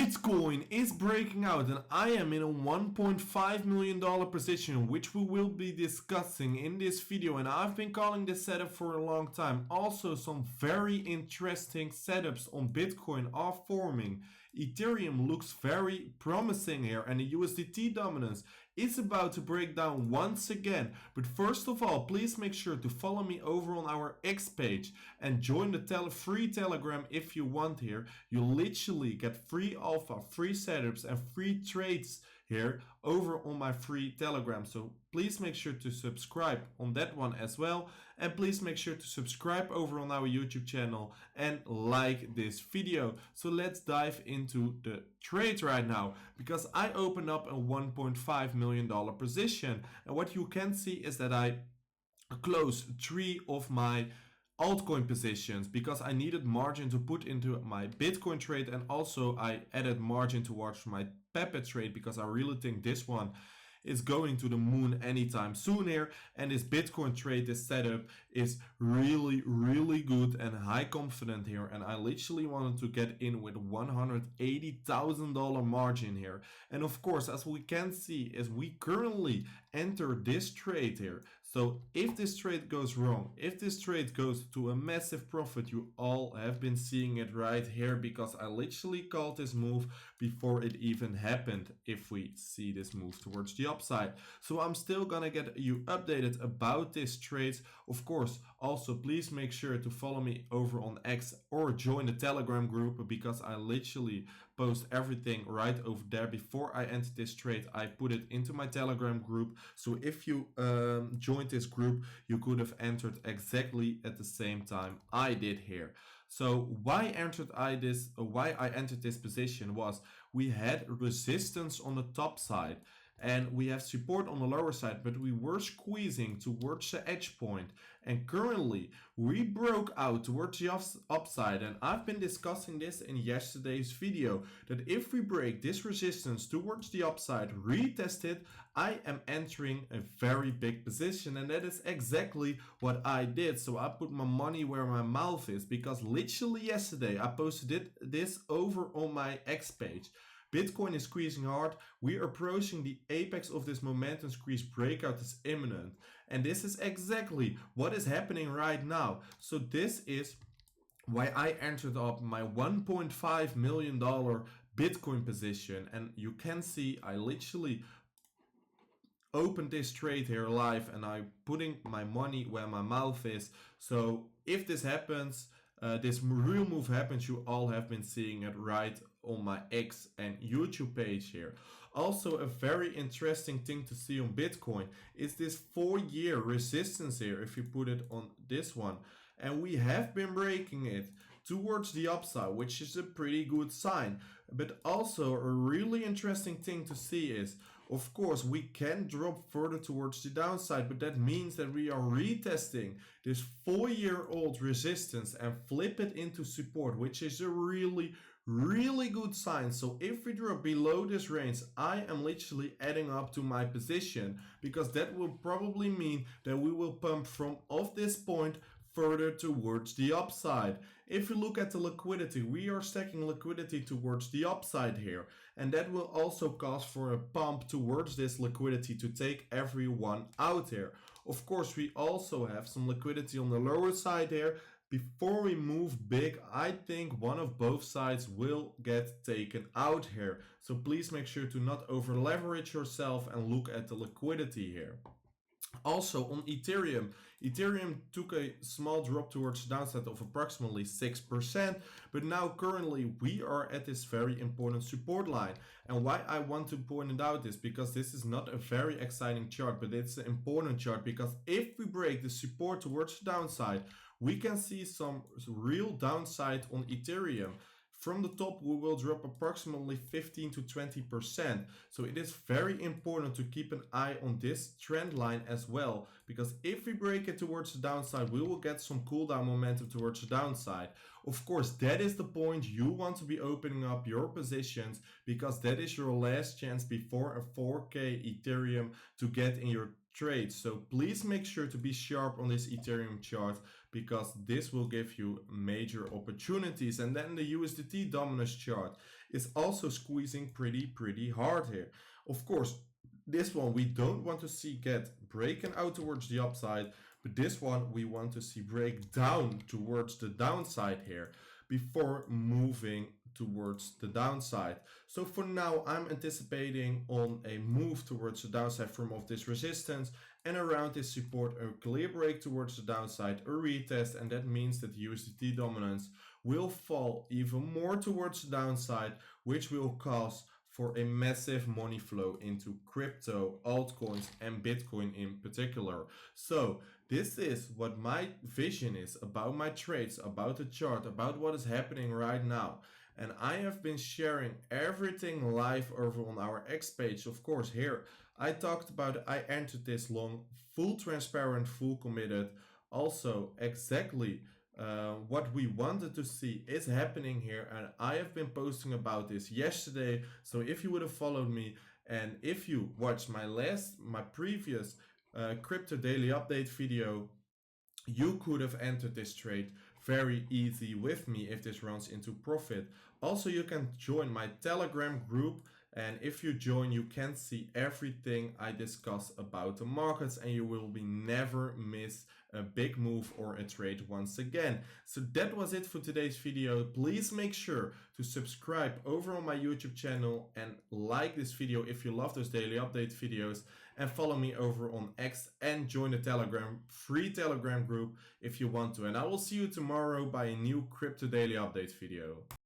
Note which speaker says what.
Speaker 1: Bitcoin is breaking out and I am in a $1.5 million position, which we will be discussing in this video, and I've been calling this setup for a long time. Also, some very interesting setups on Bitcoin are forming. Ethereum looks very promising here, and the USDT dominance is about to break down once again. But first of all, please make sure to follow me over on our X page and join the free Telegram if you want here. You literally get free alpha, free setups and free trades here over on my free Telegram. So please make sure to subscribe on that one as well. And please make sure to subscribe over on our YouTube channel and like this video. So let's dive into the trade right now, because I opened up a $1.5 million position. And what you can see is that I closed 3 of my altcoin positions because I needed margin to put into my Bitcoin trade, and also I added margin towards my Pepe trade because I really think this one is going to the moon anytime soon here, and this Bitcoin trade, this setup is really good and high confident here, and I literally wanted to get in with $180,000 margin here. And of course, as we can see, is we currently enter this trade here. So if this trade goes wrong, if this trade goes to a massive profit, you all have been seeing it right here, because I literally called this move before it even happened, if we see this move towards the upside. So I'm still gonna get you updated about this trade. Of course, also please make sure to follow me over on X or join the Telegram group, because I literally post everything right over there. Before I enter this trade, I put it into my Telegram group. So if you joined this group, you could have entered exactly at the same time I did here. So why I entered this position was we had resistance on the top side and we have support on the lower side, but we were squeezing towards the edge point, and currently we broke out towards the upside. And I've been discussing this in yesterday's video, that if we break this resistance towards the upside, retest it, I am entering a very big position, and that is exactly what I did. So I put my money where my mouth is, because literally yesterday I posted this over on my X page. Bitcoin is squeezing hard. We are approaching the apex of this momentum squeeze. Breakout is imminent. And this is exactly what is happening right now. So this is why I entered up my $1.5 million Bitcoin position. And you can see I literally opened this trade here live, and I'm putting my money where my mouth is. So if this happens, this real move happens, you all have been seeing it right on my X and YouTube page here. Also, a very interesting thing to see on Bitcoin is this 4-year resistance here, if you put it on this one, and we have been breaking it towards the upside, which is a pretty good sign. But also a really interesting thing to see is, of course, we can drop further towards the downside, but that means that we are retesting this 4-year-old resistance and flip it into support, which is a really good sign. So if we drop below this range, I am literally adding up to my position, because that will probably mean that we will pump from off this point further towards the upside. If you look at the liquidity, we are stacking liquidity towards the upside here, and that will also cause for a pump towards this liquidity to take everyone out here. Of course, we also have some liquidity on the lower side here. Before we move big, I think one of both sides will get taken out here. So please make sure to not over leverage yourself and look at the liquidity here. Also on Ethereum took a small drop towards the downside of approximately 6%, but now currently we are at this very important support line. And why I want to point it out is because this is not a very exciting chart, but it's an important chart, because if we break the support towards the downside, we can see some real downside on Ethereum. From the top, we will drop approximately 15 to 20%. So it is very important to keep an eye on this trend line as well, because if we break it towards the downside, we will get some cool down momentum towards the downside. Of course, that is the point. You want to be opening up your positions, because that is your last chance before a 4K Ethereum to get in your trade. So please make sure to be sharp on this Ethereum chart, because this will give you major opportunities. And then the USDT dominance chart. is also squeezing pretty hard here. Of course, this one we don't want to see get breaking out towards the upside, but this one we want to see break down towards the downside here before moving towards the downside. So for now, I'm anticipating on a move towards the downside from of this resistance, and around this support a clear break towards the downside, a retest, and that means that the USDT dominance will fall even more towards the downside, which will cause for a massive money flow into crypto, altcoins, and Bitcoin in particular. So this is what my vision is about my trades, about the chart, about what is happening right now. And I have been sharing everything live over on our X page. Of course, here I talked about I entered this long, full transparent, full committed. Also, exactly what we wanted to see is happening here, and I have been posting about this yesterday. So if you would have followed me, and if you watched my previous crypto daily update video, you could have entered this trade very easy with me if this runs into profit. Also, you can join my Telegram group, and if you join, you can see everything I discuss about the markets, and you will be never miss a big move or a trade once again. So that was it for today's video. Please make sure to subscribe over on my YouTube channel and like this video if you love those daily update videos, and follow me over on X and join the Telegram, free Telegram group if you want to. And I will see you tomorrow by a new Crypto Daily Update video.